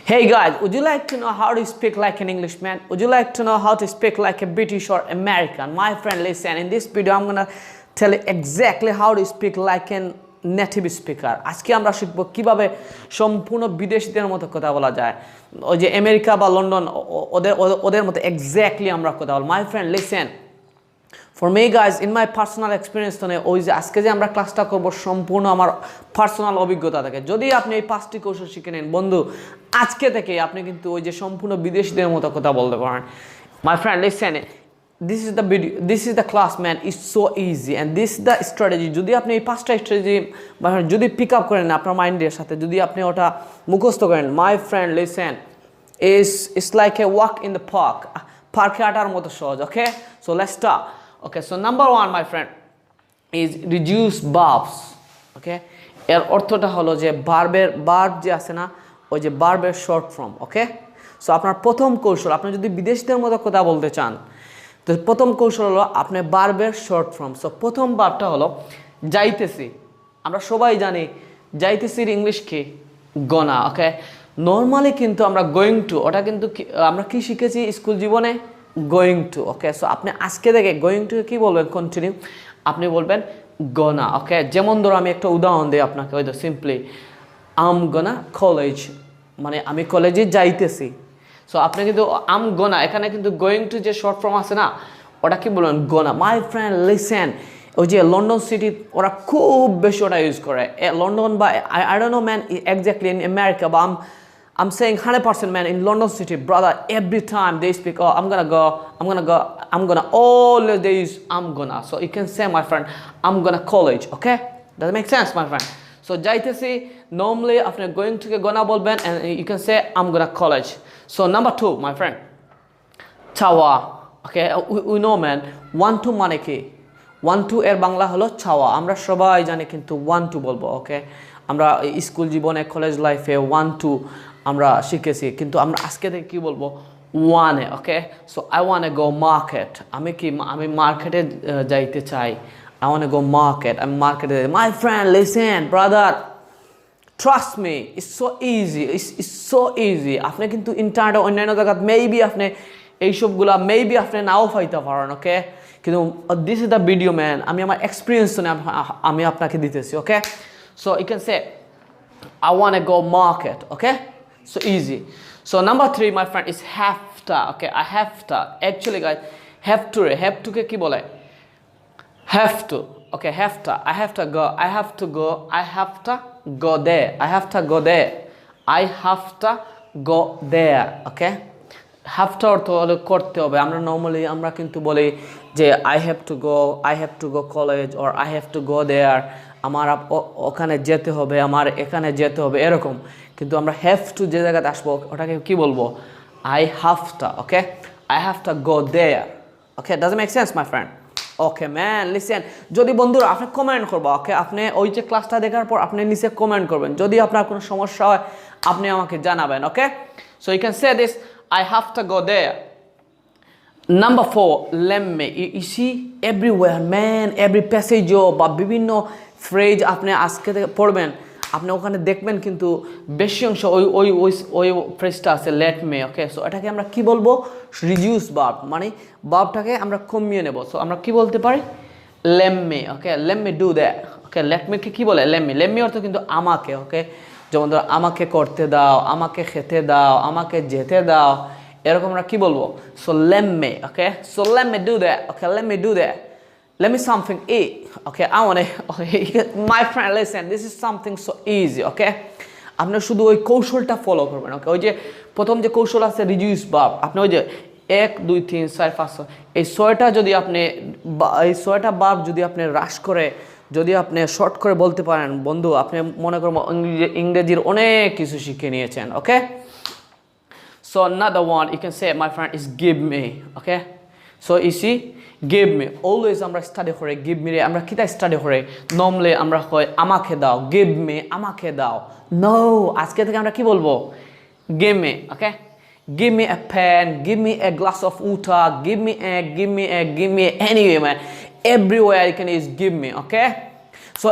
Hey guys, would you like to know how to speak like an Englishman? Would you like to know how to speak like a British or American? My friend, listen, in this video I'm gonna tell you exactly how to speak like an native speaker. আজকে আমরা শিখব কিভাবে সম্পূর্ণ বিদেশীদের মতো কথা বলা যায়, ওই যে আমেরিকা বা লন্ডন ওদের মতো এক্স্যাক্টলি আমরা কথা বল। My friend listen, for me guys in my personal experience, তো ওই যে আজকে যে আমরা ক্লাসটা করব সম্পূর্ণ আমার পার্সোনাল অভিজ্ঞতা থেকে। যদি আপনি এই 5টি কৌশল শিখে নেন বন্ধু, আজকে থেকে আপনি কিন্তু ওই যে সম্পূর্ণ বিদেশীদের মতো কথা বলতে পারেন। মাই friend listen, this is the video, this is the class man, is so easy and this is the strategy। যদি আপনি এই 5টা স্ট্র্যাটেজি যদি পিক আপ করেন আপনার মাইন্ডের সাথে, যদি আপনি ওটা মুখস্থ করেন, মাই friend listen, is like a walk in the park, পার্কে হাঁটার মতো সহজ। Okay, so let's start. Okay, so number 1 my friend is reduce verbs. Okay, এর অর্থটা হলো যে ভার্ব যে আছে না, ওই যে ভার্বের শর্ট ফর্ম। ওকে, সো আপনার প্রথম কৌশল, আপনি যদি বিদেশিদের মতো কথা বলতে চান, তো প্রথম কৌশল হলো আপনি ভার্বের শর্ট ফর্ম। সো প্রথম ভার্বটা হলো যাইতেছি। আমরা সবাই জানি যাইতেছির ইংলিশ কি? গোনা। ওকে, নর্মালি কিন্তু আমরা গোয়িং টু, ওটা কিন্তু আমরা কি শিখেছি স্কুল জীবনে? Going to. ওকে, সো আপনি আজকে থেকে গোয়িং টু কি বলবেন? কন্টিনিউ, আপনি বলবেন গোনা। ওকে, যেমন ধরো আমি একটা উদাহরণ দিই আপনাকে, ওই তো সিম্পলি আম গোনা কলেজ, মানে আমি কলেজে যাইতেছি। সো আপনি কিন্তু আম গোনা, এখানে কিন্তু গোয়িং টু যে শর্ট ফর্ম আছে না, ওটা কি বলবেন? গোনা। মাই ফ্রেন্ড লিসেন, ওই যে লন্ডন সিটি ওরা খুব বেশি ওটা ইউজ করে। লন্ডন বা I don't know man exactly in America, বা I'm saying 100% man in London city, brother, every time they speak, oh, I'm gonna always they use I'm gonna. So you can say, my friend, I'm gonna college. Okay, does that make sense, my friend? So jaitesi normally after going to gonna bolben, and you can say I'm gonna college. So number 2 my friend, chawa. Okay, we know man, 1 2 মানে কি? 1 2 এর বাংলা হলো চাওয়া। আমরা সবাই জানি কিন্তু 1 2 বলবো। ওকে, আমরা স্কুল জীবনে কলেজ লাইফে 1 2 আমরা শিখেছি, কিন্তু আমরা আজকে থেকে কি বলবো? 1 এ। Okay, so I want go market, আমি মার্কেটে যাইতে চাই। I want to go market, I'm marketed. My friend listen brother, trust me, it's so easy, it's so easy। আপনি কিন্তু ইন্টারনেটে অন্যান্য জায়গা মেবি আপনি এইসবগুলা মেবি আপনি নাও পাইতে পারেন। ওকে, কিন্তু this is the video man, আমি আমার এক্সপিরিয়েন্স আমি আপনাকে দিতেছি। Okay, so you can say I want to go market. Okay, so easy. So number 3 my friend is have to. Okay, I have to, actually guys, have to কে কি বলে? Have to। Okay, have to, I have to go, I have to go, I have to go there, I have to go there, I have to go there। Okay, have to অর্থ হলো করতে হবে। আমরা normally আমরা কিন্তু বলি যে I have to go college or I have to go there, আমার ওখানে যেতে হবে, আমার এখানে যেতে হবে, এরকম। কিন্তু আমরা হ্যাভ টু যে জায়গাতে আসবো ওটাকে কি বলবো? I have to। Okay, I have to go there। Okay, does it make sense my friend? Okay man listen, যদি বন্ধুরা আপনি কমেন্ট করবো। ওকে, আপনি ওই যে ক্লাসটা দেখার পর আপনি নিচে কমেন্ট করবেন, যদি আপনার কোনো সমস্যা হয় আপনি আমাকে জানাবেন। Okay, so you can say this, I have to go there। Number 4 let me, you see everywhere man, every passage বা বিভিন্ন ফ্রেজ আপনি আজকে থেকে পড়বেন, আপনি ওখানে দেখবেন কিন্তু বেশি অংশ ওই ফ্রেজটা আছে লেট মে। ওকে, সো এটাকে আমরা কি বলবো? রিডিউস ভার্ব, মানে ভার্বটাকে আমরা কমিয়ে নেব। সো আমরা কি বলতে পারি? Let me. Okay, let me do that. Okay, let মিকে কি বলে? লেট মি অর্থ কিন্তু আমাকে। ওকে, যেমন ধরো আমাকে করতে দাও, আমাকে খেতে দাও, আমাকে যেতে দাও, এরকম আমরা কি বলবো? So late me. Okay, so late me do that. Okay, let me do that, let me something eat. Okay, I want to, okay, my friend listen, this is something so easy. Okay, আপনি শুধু ওই কৌশলটা follow করবেন। ওকে, ওই যে প্রথম যে কৌশল আছে রিডিউস ভার্ব, আপনি ওই যে 1 2 3 4 5 6 এই 6টা যদি আপনি এই 6টা ভার্ব যদি আপনি হ্রাস করে যদি আপনি শর্ট করে বলতে পারেন বন্ধু, আপনি মনে করুন ইংরেজির অনেক কিছু শিখে নিয়েছেন। ওকে, so another one you can say my friend is give me. Okay, so you see give me, always আমরা স্টাডি করে give me আমরা কিটা স্টাডি করে নর্মালি আমরা কই আমাকে দাও, give me আমাকে দাও। নো, আজকে থেকে আমরা কি বলবো? give me। Okay, give me a pen, give me a glass of water, give me anyway man, everywhere you can use give me। Okay, so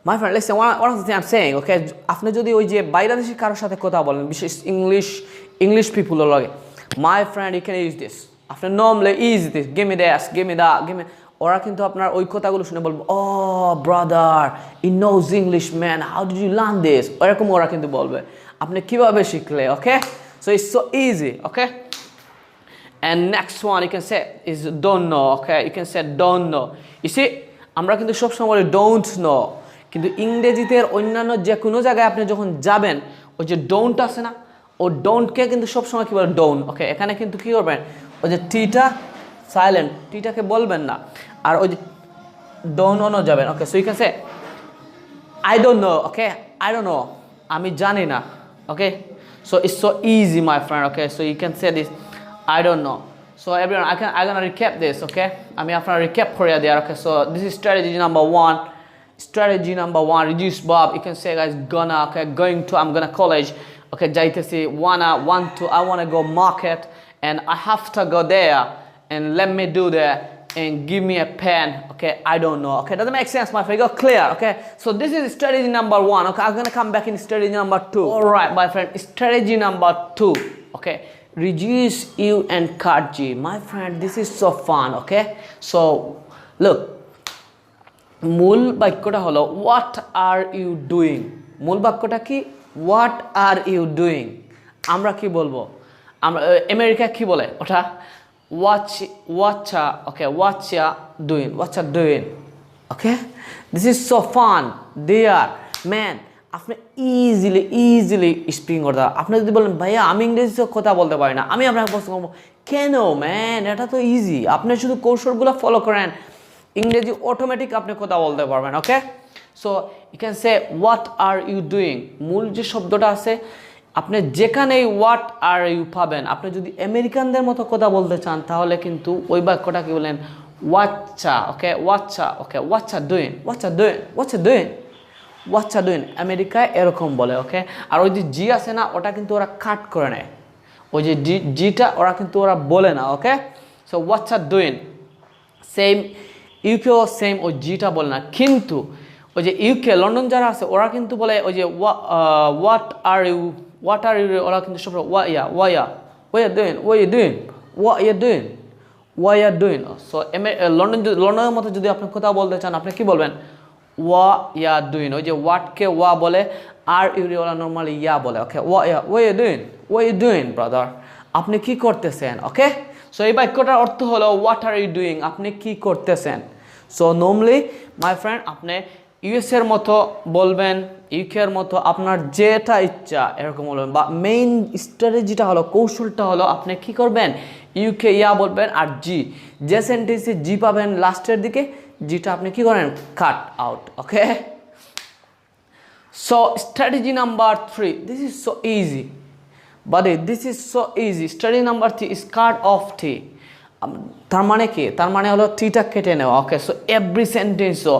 My friend, listen, one of the things I'm saying, okay, আপনি যদি ওই যে বাইরেদেশি কারোর সাথে কথা বলেন, বিশেষ English people লগে, my friend, you can use this. আপনি normally use this, give me this, give me that, give me. ওরা কিন্তু আপনার ওই কথাগুলো শুনে বলবে, oh brother, he knows English, man, how did you learn this? এরকম ওরা কিন্তু বলবে, আপনি কিভাবে শিখলে, okay? So it's so easy, okay? And next one you can say is don't know, okay? You can say don't know. You see, আমরা কিন্তু সব সময় বলি don't know, কিন্তু ইংরেজিতে অন্যান্য যে কোনো জায়গায় আপনি যখন যাবেন ওই যে don't আছে না, ও don't-কে কিন্তু সব সময় কি বলে don't, okay? এখানে কিন্তু কি করবেন, ওই যে টিটা সাইলেন্ট, টিটাকে বলবেন না, আর ওই যে don't know যাবেন, okay? So you can say I don't know, okay? I don't know, আমি জানি না, okay? So it's so easy, my friend, okay? So you can say this, I don't know. So everyone, I'm gonna recap this, okay? I mean, after recap Korea there, okay? So this is strategy number one. Strategy number one, reduce Bob. You can say, guys, gonna, okay, I'm gonna college, okay? Jaitasi, want to, I wanna go market, and I have to go there, and let me do that, and give me a pen, okay? I don't know, okay? Does that make sense, my friend? Go clear, okay? So this is strategy number one, okay? I'm gonna come back in strategy number two. All right, my friend, strategy number two, okay? Reduce U and cut G. My friend, this is so fun, okay? So look, মূল বাক্যটা হলো what are you doing? মূল বাক্যটা কি? what are you doing? আমরা কি বলবো? আমরা আমেরিকা কি বলে ওটা? okay, what you doing, okay? This is so fun there, man. আপনি ইজিলি স্পিকিং করতে পারেন। আপনি যদি বলেন ভাইয়া আমি ইংরেজিতে কথা বলতে পারি না, আমি আপনাকে প্রশ্ন করবো কেন ম্যান, এটা তো ইজি, আপনি শুধু কৌশলগুলো ফলো করেন, ইংরেজি অটোমেটিক আপনি কথা বলতে পারবেন, okay? So you can say what are you doing, মূল যে শব্দটা আছে আপনি যেখানেই হোয়াট আর ইউ পাবেন। আপনি যদি আমেরিকানদের মতো কথা বলতে চান তাহলে কিন্তু ওই বাক্যটা কি বলেন, ওয়াচ্চা, ওকে? হোয়াটস ডুইং, আমেরিকায় এরকম বলে, ওকে? আর ওই যে জি আছে না, ওটা কিন্তু ওরা কাট করে নেয়, ওই যে জিটা ওরা কিন্তু ওরা বলে না, okay? So what's doing, same ইউকেও সেম ওই জিটা বলে না, কিন্তু ওই যে ইউকে লন্ডন যারা আছে ওরা কিন্তু বলে ওই যে হোয়াট আর ইউ, ওরা কিন্তু সব ডুইং। সো লন্ডনের মতো যদি আপনি কথা বলতে চান আপনি কি বলবেন, ইয়া ডুইং। ওই যে হোয়াটকে বলে, আর ইউরি ওরা নর্মালি ইয়া বলে, ওকে? ওয়া ইউ ডুইং ব্রাদার, আপনি কি করতেছেন, ওকে? সো এই বাক্যটার অর্থ হলো হোয়াট আর ইউ ডুইং, আপনি কি করতেছেন। সো নর্মালি মাই ফ্রেন্ড আপনি ইউএসের মতো বলবেন, ইউকের মতো, আপনার যেটা ইচ্ছা এরকম বলবেন, বা মেইন স্ট্র্যাটেজিটা হলো, কৌশলটা হলো আপনি কি করবেন, ইউকে ইয়া বলবেন, আর জি, যে সেন্টেন্সে জি পাবেন লাস্টের দিকে, জিটা আপনি কি করেন, cut out, okay? So strategy number 3, this is so easy, buddy, this is so easy. Strategy number 3 is cut off T. তার মানে কি? তার মানে হলো টিটা কেটে নেওয়া, ওকে? সো এভরি সেন্টেন্সও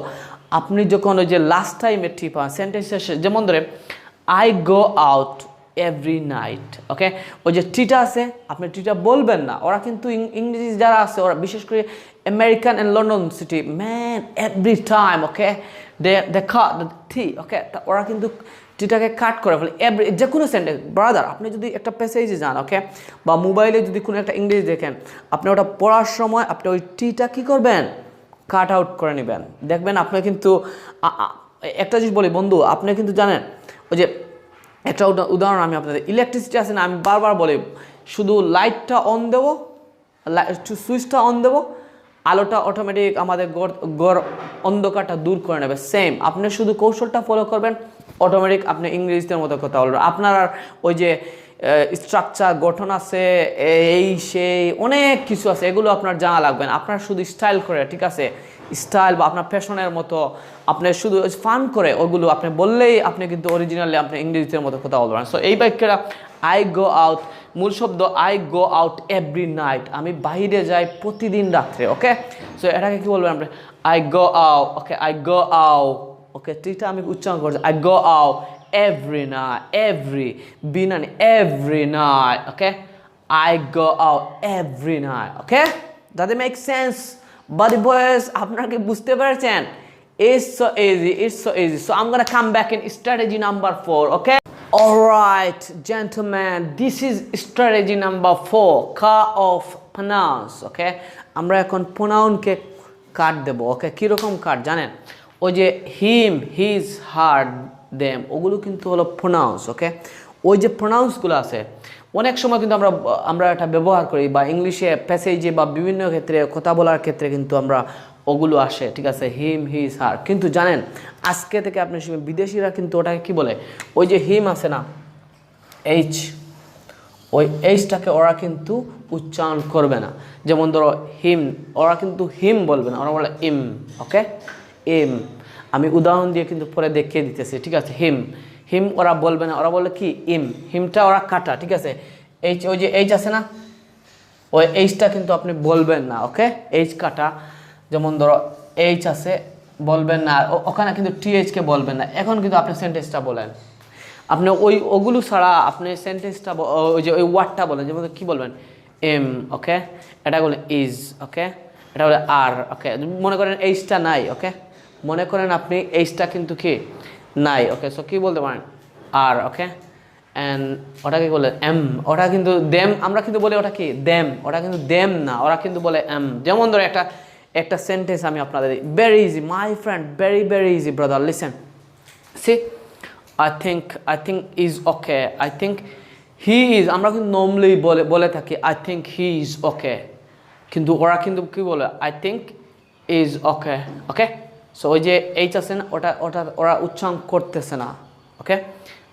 আপনি যখন ওই যে লাস্ট টাইমে টি পান সেন্টেন্স শেষে, যেমন ধরে I go out every night, okay? ওই যে টিটা আছে আপনি টিটা বলবেন না, ওরা কিন্তু ইংরেজি যারা আছে ওরা বিশেষ করে American and London city, man, every time, okay, they cut the T, okay? ওরা কিন্তু টিটাকে কাট করে ফেলে এভরি, যে কোনো সেন্টেন্স। ব্রাদার আপনি যদি একটা প্যাসেজে যান, ওকে, বা মোবাইলে যদি কোনো একটা ইংরেজি দেখেন, আপনি ওটা পড়ার সময় আপনি ওই টিটা কী করবেন, কাট আউট করে নেবেন, দেখবেন আপনি কিন্তু একটা জিনিস বলি বন্ধু, আপনি কিন্তু জানেন ওই যে একটা উদাহরণ আমি আপনাদের, ইলেকট্রিসিটি আছে না, আমি বারবার বলি শুধু লাইটটা অন দেবো, সুইচটা অন দেবো, আলোটা অটোমেটিক আমাদের ঘর অন্ধকারটা দূর করে নেবে। সেম আপনি শুধু কৌশলটা ফলো করবেন, অটোমেটিক আপনি ইংরেজিদের মতো কথা বলবেন। আপনার ওই যে স্ট্রাকচার গঠন আছে, এই সেই অনেক কিছু আছে, এগুলো আপনার জানা লাগবে না, আপনার শুধু স্টাইল করে, ঠিক আছে, স্টাইল বা আপনার ফ্যাশনের মতো আপনি শুধু ফান করে ওগুলো আপনি বললেই আপনি কিন্তু অরিজিনালি আপনি ইংরেজিদের মতো কথা বলবেন। সো এই বাক্যটা আই গো আউট, মূল শব্দ I go out every night, আমি বাইরে যাই প্রতিদিন রাত্রে, ওকে? সো এটাকে কি বলবেন আপনি, I go out, okay? I go out, okay? টিটা আমি উচ্চারণ করছি, I go out every night, every night, okay? I go out every night, okay? Does it make sense? Buddy boys, আপনারা কি বুঝতে পেরেছেন? It's so easy, it's so easy. So I'm gonna come back in strategy number 4, okay? Alright, gentlemen, this is strategy number 4, ka of pronounce, okay? আমরা এখন pronoun কে কাট দেব, ওকে? কিরকম কাট জানেন? ওই যে him, his, her, them, ওগুলো কিন্তু হলো pronounce, ওকে? ওই যে pronounce গুলো আছে অনেক সময় কিন্তু আমরা এটা ব্যবহার করি, বা ইংলিশে প্যাসেজে বা বিভিন্ন ক্ষেত্রে কথা বলার ক্ষেত্রে কিন্তু আমরা ওগুলো আসে, ঠিক আছে? হিম, হিজ, হার। কিন্তু জানেন আজকে থেকে আপনি বিদেশিরা কিন্তু ওটাকে কি বলে, ওই যে হিম আছে না, এইচ, ওই এইচটাকে ওরা কিন্তু উচ্চারণ করবে না। যেমন ধরো হিম, ওরা কিন্তু হিম বলবে না, ওরা বলে ইম, ওকে? ইম। আমি উদাহরণ দিয়ে কিন্তু পরে দেখিয়ে দিতেছি, ঠিক আছে? হিম, হিম ওরা বলবে না, ওরা বলে কি ইম। হিমটা ওরা কাটা, ঠিক আছে? এইচ, ওই যে এইচ আছে না, ওই এইচটা কিন্তু আপনি বলবেন না, ওকে? এইচ কাটা। যেমন ধরো এইচ আছে, বলবেন না, ওখানে কিন্তু টিএইচকে বলবেন না। এখন কিন্তু আপনি সেন্টেন্সটা বলেন, আপনি ওগুলো ছাড়া আপনি সেন্টেন্সটা ওই যে ওই ওয়ার্ডটা বলেন। যেমন কি বলবেন, এম, ওকে? এটা বলে ইজ, ওকে? এটা বলে আর, ওকে? মনে করেন এইচটা নাই, ওকে? মনে করেন আপনি এইচটা কিন্তু কি নাই, ওকে? সো কি বলতে পারেন, আর, ওকে? অ্যান্ড ওটাকে বলে এম, ওটা কিন্তু দেম, আমরা কিন্তু বলি ওটা কি দেম, ওটা কিন্তু দেম না, ওরা কিন্তু বলে এম। যেমন ধরো একটা সেন্টেন্স আমি আপনাদের, very easy my friend, very very easy brother, listen, see, I think is okay, I think he is, আমরা কিন্তু নর্মালি বলে থাকি I think he is okay, কিন্তু ওরা কিন্তু কি বলে I think is okay, okay? So ওই যে এইচ আছে না, ওটা ওরা উচ্চারণ করতেছে না, ওকে?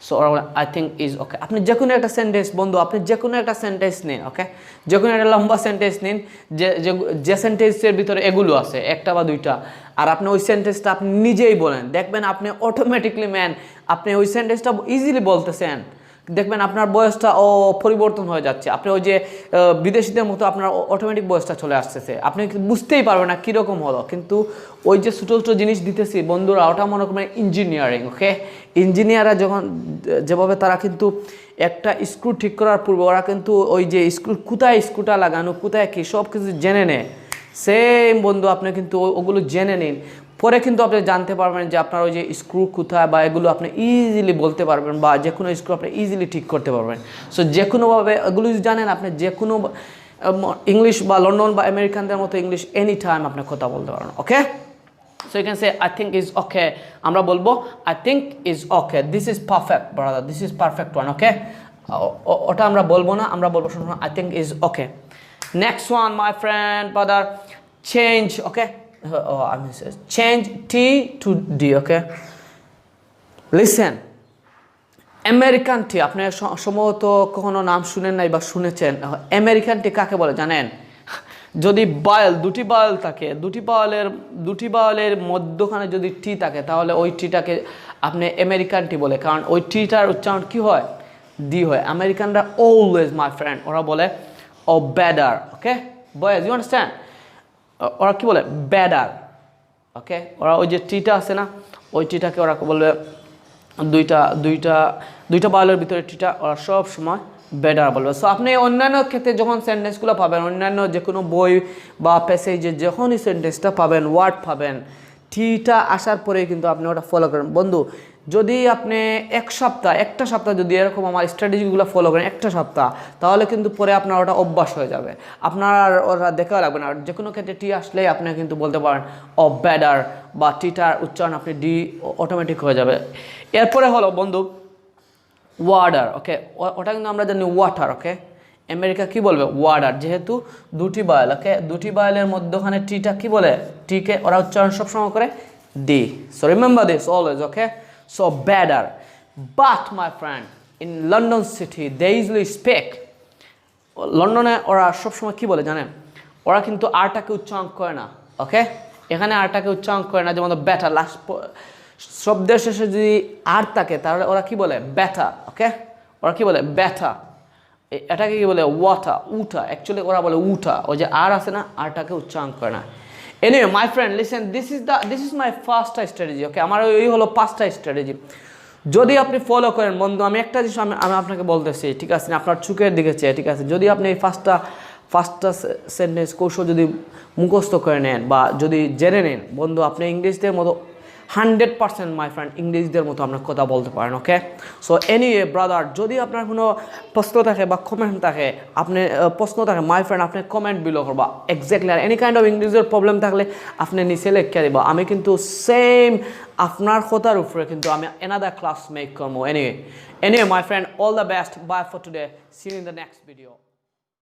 সো ওরা বলে I think is okay। আপনি যে কোনো একটা সেন্টেন্স, বন্ধু, আপনি যে কোনো একটা সেন্টেন্স নিন, ওকে? যে কোনো একটা লম্বা সেন্টেন্স নিন, যে সেন্টেন্সের ভিতরে এগুলো আছে, একটা বা দুইটা, আর আপনি ওই সেন্টেন্সটা আপনি নিজেই বলেন, দেখবেন আপনি অটোমেটিকলি আপনি ওই সেন্টেন্সটা ইজিলি বলতেছেন। দেখবেন আপনার বয়সটা পরিবর্তন হয়ে যাচ্ছে, আপনি ওই যে বিদেশিদের মতো আপনার অটোমেটিক বয়সটা চলে আসতেছে, আপনি বুঝতেই পারবেন না কীরকম হলো। কিন্তু ওই যে ছোটো ছোটো জিনিস দিতেছি বন্ধুরা, ওটা মনে করেন ইঞ্জিনিয়ারিং, ওকে? ইঞ্জিনিয়াররা যখন যেভাবে তারা কিন্তু একটা স্ক্রু ঠিক করার পূর্বে ওরা কিন্তু ওই যে স্ক্রুটা লাগানো, কোথায় কী সব কিছু জেনে নেয়। সেম বন্ধু, আপনি কিন্তু ওগুলো জেনে নিন, পরে কিন্তু আপনি জানতে পারবেন যে আপনার ওই যে স্ক্রু কোথায়, বা এগুলো আপনি ইজিলি বলতে পারবেন, বা যে কোনো স্ক্রু আপনি ইজিলি ঠিক করতে পারবেন। সো যে কোনোভাবে এগুলো যদি জানেন, আপনি যে কোনো ইংলিশ বা লন্ডন বা আমেরিকানদের মতো ইংলিশ এনি টাইম আপনি কথা বলতে পারবেন, okay? So you can say I think is okay, আমরা বলবো I think is okay, this is perfect brother, this is perfect one, okay? ওটা আমরা বলবো না, আমরা বলবো শুনুন I think is okay. Next one my friend brother, change, okay? I mean, change T to D, okay? Listen, American T, আপনি সম্ভবত কখনো নাম শুনেন নাই বা শুনেছেন। আমেরিকান টি কাকে বলে জানেন? যদি বায়েল, দুটি বায়েল থাকে, দুটি বায়েলের মধ্যখানে যদি টি থাকে, তাহলে ওই টিটাকে আপনি আমেরিকান টি বলে, কারণ ওই টিটার উচ্চারণ কি হয়, ডি হয়। আমেরিকানরা অলওয়েজ মাই ফ্রেন্ড ওরা বলে ও বেডার, ওকে বয়েজ, ইউ আন্ডারস্ট্যান্ড? ওরা কি বলে বেডার, ওকে? ওরা ওই যে টিটা আছে না, ওই টিটাকে ওরা বলবে দুইটা বাউলের ভিতরে টিটা, ওরা সব সময় বেডার বলবে। সো আপনি অন্যান্য ক্ষেত্রে যখন সেন্টেন্সগুলো পাবেন, অন্যান্য যে কোনো বই বা প্যাসেজে যখনই সেন্টেন্সটা পাবেন, ওয়ার্ড পাবেন, টিটা আসার পরেই কিন্তু আপনি ওটা ফলো করেন। বন্ধু, যদি আপনি একটা সপ্তাহ যদি এরকম আমার স্ট্র্যাটেজিগুলো ফলো করেন, একটা সপ্তাহ, তাহলে কিন্তু পরে আপনার ওটা অভ্যাস হয়ে যাবে, আপনার আর ওরা দেখাও লাগবে না। যে কোনো ক্ষেত্রে টি আসলেই আপনি কিন্তু বলতে পারেন ও বেডার, বা টিটার উচ্চারণ আপনি ডি অটোমেটিক হয়ে যাবে। এরপরে হলো বন্ধু ওয়াটার, ওকে? ওটা কিন্তু আমরা জানি ওয়াটার, ওকে? আমেরিকা কি বলবে ওয়াটার, যেহেতু দুটি বায়েল, ওকে? দুটি বায়েলের মধ্যখানে টিটা কি বলে, টিকে ওরা উচ্চারণ সবসময় করে D. So remember this always, okay? So better, but my friend in London city they usually speak, লন্ডনে ওরা সবসময় কি বলে জানেন, ওরা কিন্তু আরটাকে উচ্চারণ করে না, ওকে? এখানে আরটাকে উচ্চারণ করে না। যেমন বেটার, লাস্ট শব্দের শেষে যদি আর থাকে তাহলে ওরা কি বলে ব্যথা, ওকে? ওরা কি বলে ব্যথা। এটাকে কি বলে ওয়াটা, উঠা, অ্যাকচুয়ালি ওরা বলে উঠা, ওই যে আর আছে না, আরটাকে উচ্চারণ করে না। Anyway my friend listen, this is my ফার্স্টটা স্ট্র্যাটেজি, ওকে? আমার এই হলো 5টা স্ট্র্যাটেজি। যদি আপনি ফলো করেন বন্ধু, আমি একটা জিনিস আমি আপনাকে বলতেছি, ঠিক আছে? আপনার চোখের দিকে চেয়ে, ঠিক আছে? যদি আপনি এই ফার্স্টটা সেন্টেন্স কৌশল যদি মুখস্থ করে নেন বা যদি জেনে নেন বন্ধু, আপনি ইংলিশদের মতো 100% মাই ফ্রেন্ড ইংরেজদের মতো আপনার কথা বলতে পারেন ওকে সো এনিওয়ে ব্রাদার যদি আপনার কোনো প্রশ্ন থাকে বা কমেন্ট থাকে আপনি প্রশ্ন থাকে মাই ফ্রেন্ড আপনি কমেন্ট বিলো করবা এক্স্যাক্টলি আর এনি কাইন্ড অফ ইংরেজের প্রবলেম থাকলে আপনি নিচে লেখা দিব আমি কিন্তু সেম আপনার কথার উপরে কিন্তু আমি another class মেক করবো anyway my friend all the best bye for today see you in the next video